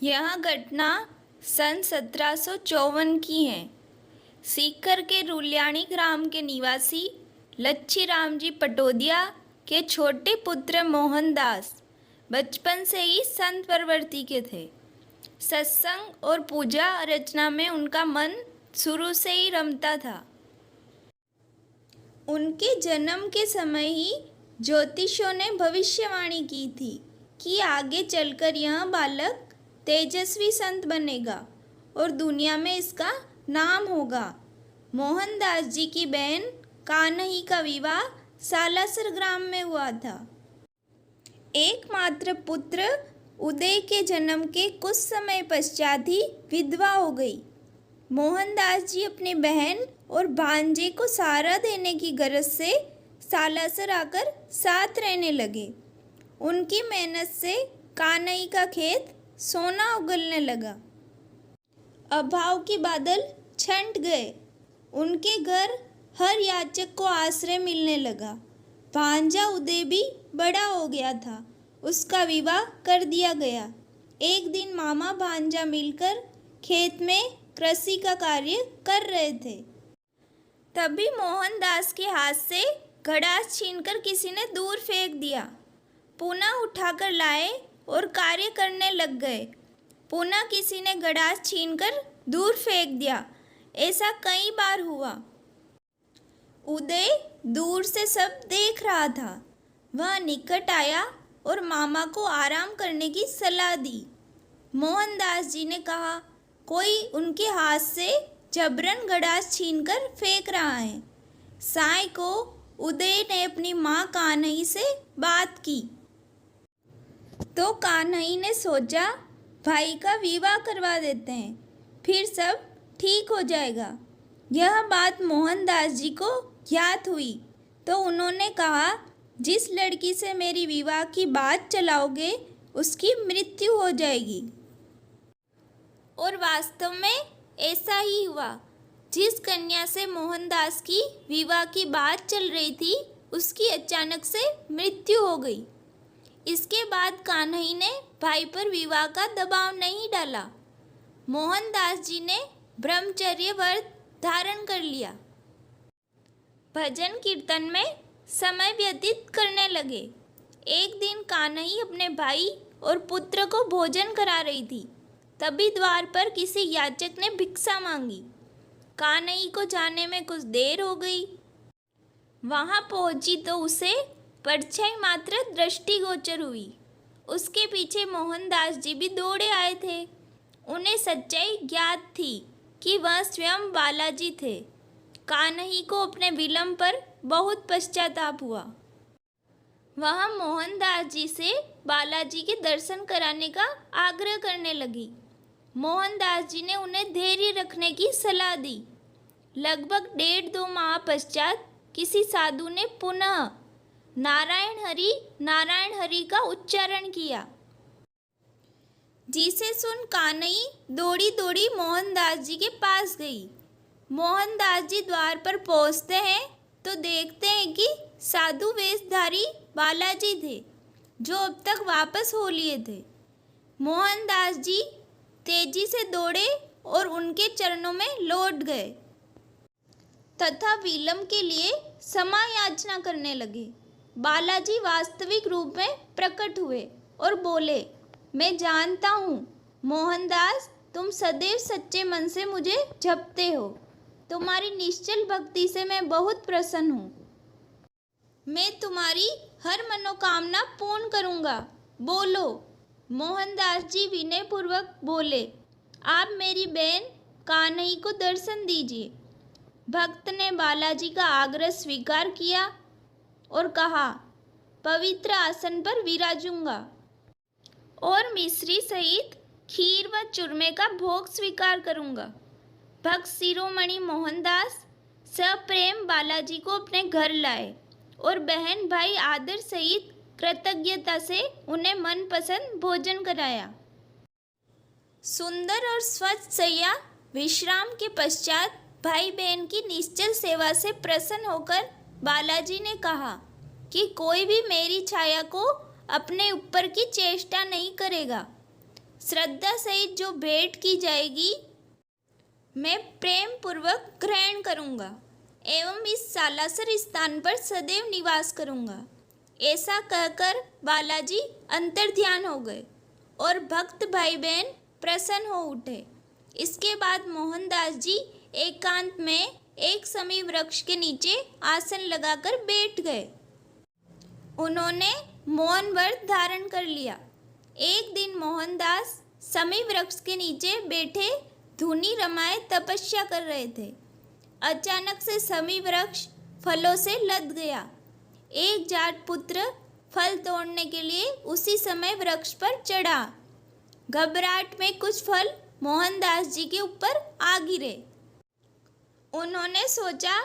यह घटना सन 1754 की है। सीकर के रुल्याणी ग्राम के निवासी लच्छीराम जी पटोदिया के छोटे पुत्र मोहनदास बचपन से ही संत प्रवृत्ति के थे। सत्संग और पूजा अर्चना में उनका मन शुरू से ही रमता था। उनके जन्म के समय ही ज्योतिषियों ने भविष्यवाणी की थी कि आगे चलकर यह बालक तेजस्वी संत बनेगा और दुनिया में इसका नाम होगा। मोहनदास जी की बहन कान्हई का विवाह सालासर ग्राम में हुआ था। एकमात्र पुत्र उदय के जन्म के कुछ समय पश्चात ही विधवा हो गई। मोहनदास जी अपनी बहन और भांजे को सहारा देने की गरज से सालासर आकर साथ रहने लगे। उनकी मेहनत से कान्हई का खेत सोना उगलने लगा। अभाव के बादल छंट गए। उनके घर हर याचक को आश्रय मिलने लगा। भांजा उदय भी बड़ा हो गया था। उसका विवाह कर दिया गया। एक दिन मामा भांजा मिलकर खेत में कृषि का कार्य कर रहे थे। तभी मोहनदास के हाथ से गड़ास छीनकर किसी ने दूर फेंक दिया। पुनः उठाकर लाए और कार्य करने लग गए। पुनः किसी ने गड़ास छीनकर दूर फेंक दिया। ऐसा कई बार हुआ। उदय दूर से सब देख रहा था। वह निकट आया और मामा को आराम करने की सलाह दी। मोहनदास जी ने कहा, कोई उनके हाथ से जबरन गड़ास छीनकर फेंक रहा है। साय को उदय ने अपनी माँ कान्हई से बात की तो कान्हई ने सोचा, भाई का विवाह करवा देते हैं, फिर सब ठीक हो जाएगा। यह बात मोहनदास जी को याद हुई तो उन्होंने कहा, जिस लड़की से मेरी विवाह की बात चलाओगे उसकी मृत्यु हो जाएगी। और वास्तव में ऐसा ही हुआ। जिस कन्या से मोहनदास की विवाह की बात चल रही थी उसकी अचानक से मृत्यु हो गई। इसके बाद कान्हई ने भाई पर विवाह का दबाव नहीं डाला। मोहनदास जी ने ब्रह्मचर्य व्रत धारण कर लिया। भजन कीर्तन में समय व्यतीत करने लगे। एक दिन कान्हई अपने भाई और पुत्र को भोजन करा रही थी। तभी द्वार पर किसी याचक ने भिक्षा मांगी। कान्हई को जाने में कुछ देर हो गई। वहां पहुंची तो उसे परछाई मात्र दृष्टिगोचर हुई। उसके पीछे मोहनदास जी भी दौड़े आए थे। उन्हें सच्चाई ज्ञात थी कि वह स्वयं बालाजी थे। कान्हई को अपने विलंब पर बहुत पश्चाताप हुआ। वह मोहनदास जी से बालाजी के दर्शन कराने का आग्रह करने लगी। मोहनदास जी ने उन्हें धैर्य रखने की सलाह दी। लगभग 1.5-2 माह पश्चात किसी साधु ने पुनः नारायण हरि का उच्चारण किया, जिसे सुन कान्हई दौड़ी दौड़ी मोहनदास जी के पास गई। मोहनदास जी द्वार पर पहुंचते हैं तो देखते हैं कि साधु वेशधारी बालाजी थे, जो अब तक वापस हो लिए थे। मोहनदास जी तेजी से दौड़े और उनके चरणों में लौट गए तथा विलंब के लिए क्षमा याचना करने लगे। बालाजी वास्तविक रूप में प्रकट हुए और बोले, मैं जानता हूँ मोहनदास, तुम सदैव सच्चे मन से मुझे जपते हो। तुम्हारी निश्चल भक्ति से मैं बहुत प्रसन्न हूँ। मैं तुम्हारी हर मनोकामना पूर्ण करूँगा। बोलो। मोहनदास जी विनयपूर्वक बोले, आप मेरी बहन कान्हई को दर्शन दीजिए। भक्त ने बालाजी का आग्रह स्वीकार किया और कहा, पवित्र आसन पर विराजूंगा और मिश्री सहित खीर व चूरमे का भोग स्वीकार करूंगा। भक्त शिरोमणि मोहनदास सप्रेम बालाजी को अपने घर लाए और बहन भाई आदर सहित कृतज्ञता से उन्हें मनपसंद भोजन कराया। सुंदर और स्वच्छ शैया विश्राम के पश्चात भाई बहन की निश्चल सेवा से प्रसन्न होकर बालाजी ने कहा कि कोई भी मेरी छाया को अपने ऊपर की चेष्टा नहीं करेगा। श्रद्धा सहित जो भेंट की जाएगी मैं प्रेम पूर्वक ग्रहण करूँगा एवं इस सालासर स्थान पर सदैव निवास करूँगा। ऐसा कहकर बालाजी अंतर्ध्यान हो गए और भक्त भाई बहन प्रसन्न हो उठे। इसके बाद मोहनदास जी एकांत में एक समी वृक्ष के नीचे आसन लगाकर बैठ गए। उन्होंने मौन व्रत धारण कर लिया। एक दिन मोहनदास समी वृक्ष के नीचे बैठे धुनी रमाए तपस्या कर रहे थे। अचानक से समी वृक्ष फलों से लद गया। एक जाट पुत्र फल तोड़ने के लिए उसी समय वृक्ष पर चढ़ा। घबराहट में कुछ फल मोहनदास जी के ऊपर आ गिरे। उन्होंने सोचा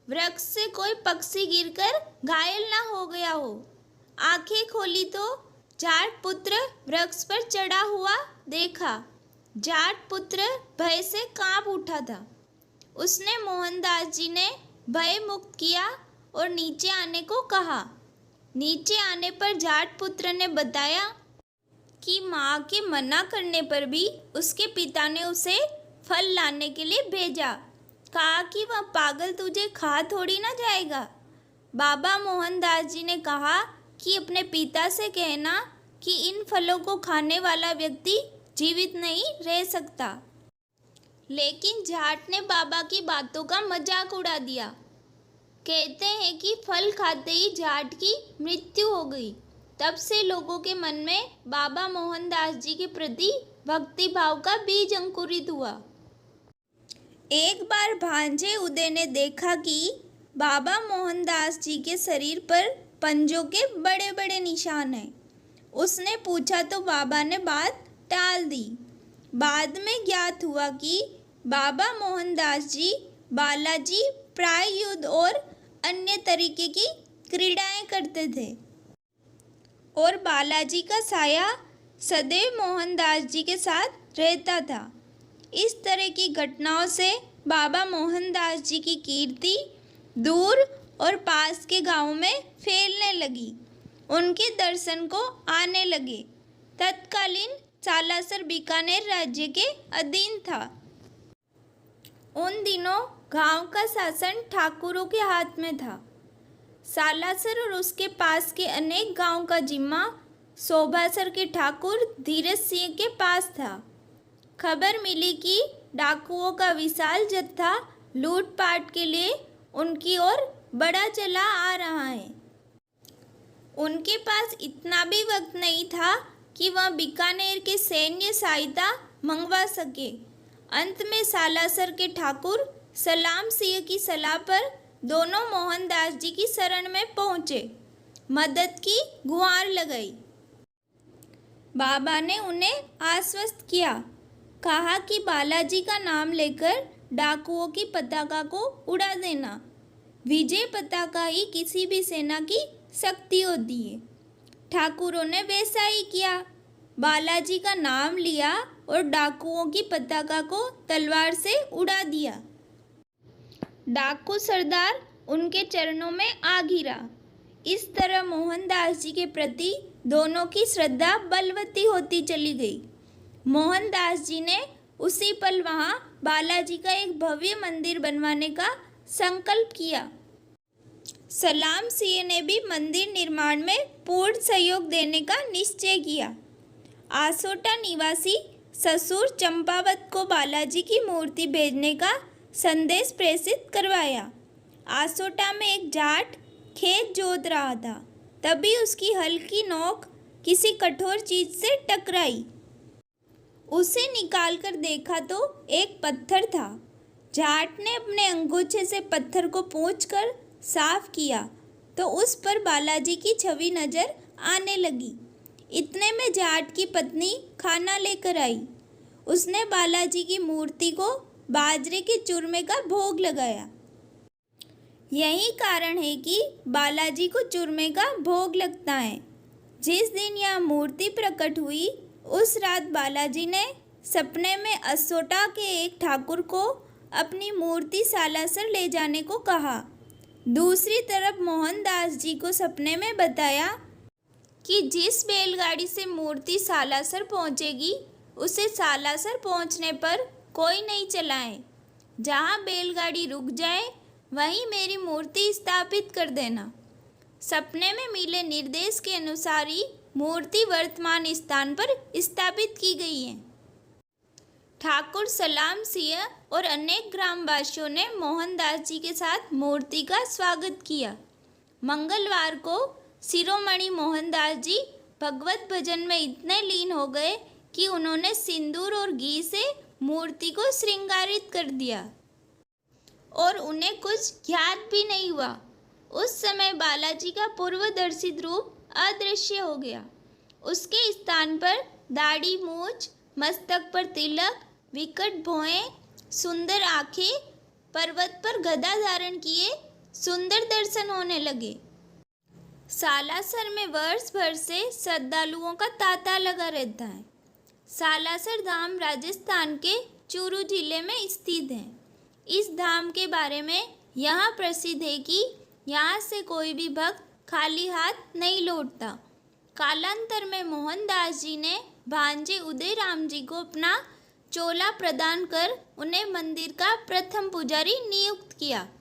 वृक्ष से कोई पक्षी गिरकर घायल ना हो गया हो। आंखें खोली तो जाट पुत्र वृक्ष पर चढ़ा हुआ देखा। जाट पुत्र भय से कांप उठा था। उसने मोहनदास जी ने भय मुक्त किया और नीचे आने को कहा। नीचे आने पर जाट पुत्र ने बताया कि माँ के मना करने पर भी उसके पिता ने उसे फल लाने के लिए भेजा। कहा कि वह पागल तुझे खा थोड़ी ना जाएगा। बाबा मोहनदास जी ने कहा कि अपने पिता से कहना कि इन फलों को खाने वाला व्यक्ति जीवित नहीं रह सकता। लेकिन जाट ने बाबा की बातों का मजाक उड़ा दिया। कहते हैं कि फल खाते ही जाट की मृत्यु हो गई। तब से लोगों के मन में बाबा मोहनदास जी के प्रति भक्ति भाव का बीज अंकुरित हुआ। एक बार भांजे उदय ने देखा कि बाबा मोहनदास जी के शरीर पर पंजों के बड़े बड़े निशान हैं। उसने पूछा तो बाबा ने बात टाल दी। बाद में ज्ञात हुआ कि बाबा मोहनदास जी बालाजी प्राय युद्ध और अन्य तरीके की क्रीड़ाएं करते थे और बालाजी का साया सदैव मोहनदास जी के साथ रहता था। इस तरह की घटनाओं से बाबा मोहनदास जी की कीर्ति दूर और पास के गांवों में फैलने लगी। उनके दर्शन को आने लगे। तत्कालीन सालासर बीकानेर राज्य के अधीन था। उन दिनों गांव का शासन ठाकुरों के हाथ में था। सालासर और उसके पास के अनेक गांव का जिम्मा शोभासर के ठाकुर धीरज सिंह के पास था। खबर मिली कि डाकुओं का विशाल जत्था लूटपाट के लिए उनकी ओर बढ़ा चला आ रहा है। उनके पास इतना भी वक्त नहीं था कि वह बीकानेर के सैन्य सहायता मंगवा सके। अंत में सालासर के ठाकुर सलाम सिंह की सलाह पर दोनों मोहनदास जी की शरण में पहुँचे। मदद की गुहार लगाई। बाबा ने उन्हें आश्वस्त किया। कहा कि बालाजी का नाम लेकर डाकुओं की पताका को उड़ा देना। विजय पताका ही किसी भी सेना की शक्ति होती है। ठाकुरों ने वैसा ही किया। बालाजी का नाम लिया और डाकुओं की पताका को तलवार से उड़ा दिया। डाकू सरदार उनके चरणों में आ गिरा। इस तरह मोहनदास जी के प्रति दोनों की श्रद्धा बलवती होती चली गई। मोहनदास जी ने उसी पल वहाँ बालाजी का एक भव्य मंदिर बनवाने का संकल्प किया। सलाम सिंह ने भी मंदिर निर्माण में पूर्ण सहयोग देने का निश्चय किया। आसोटा निवासी ससुर चंपावत को बालाजी की मूर्ति भेजने का संदेश प्रेषित करवाया। आसोटा में एक जाट खेत जोत रहा था। तभी उसकी हल्की नोक किसी कठोर चीज से टकराई। उसे निकालकर देखा तो एक पत्थर था। जाट ने अपने अंगूछे से पत्थर को पोंछकर साफ किया तो उस पर बालाजी की छवि नजर आने लगी। इतने में जाट की पत्नी खाना लेकर आई। उसने बालाजी की मूर्ति को बाजरे के चूरमे का भोग लगाया। यही कारण है कि बालाजी को चूरमे का भोग लगता है। जिस दिन यह मूर्ति प्रकट हुई उस रात बालाजी ने सपने में असोटा के एक ठाकुर को अपनी मूर्ति सालासर ले जाने को कहा। दूसरी तरफ मोहनदास जी को सपने में बताया कि जिस बैलगाड़ी से मूर्ति सालासर पहुंचेगी उसे सालासर पहुंचने पर कोई नहीं चलाए। जहां बैलगाड़ी रुक जाए वहीं मेरी मूर्ति स्थापित कर देना। सपने में मिले निर्देश के अनुसार ही मूर्ति वर्तमान स्थान पर स्थापित की गई है। ठाकुर सलाम सिंह और अनेक ग्रामवासियों ने मोहनदास जी के साथ मूर्ति का स्वागत किया। मंगलवार को शिरोमणि मोहनदास जी भगवत भजन में इतने लीन हो गए कि उन्होंने सिंदूर और घी से मूर्ति को श्रृंगारित कर दिया और उन्हें कुछ ज्ञात भी नहीं हुआ। उस समय बालाजी का पूर्व दर्शित रूप अदृश्य हो गया। उसके स्थान पर दाढ़ी मूछ, मस्तक पर तिलक, विकट भौहें, सुंदर आंखें, पर्वत पर गदा धारण किए सुंदर दर्शन होने लगे। सालासर में वर्ष भर से श्रद्धालुओं का तांता लगा रहता है। सालासर धाम राजस्थान के चूरू जिले में स्थित है। इस धाम के बारे में यहाँ प्रसिद्ध है कि यहाँ से कोई भी भक्त खाली हाथ नहीं लौटता। कालांतर में मोहनदास जी ने भांजे उदय राम जी को अपना चोला प्रदान कर उन्हें मंदिर का प्रथम पुजारी नियुक्त किया।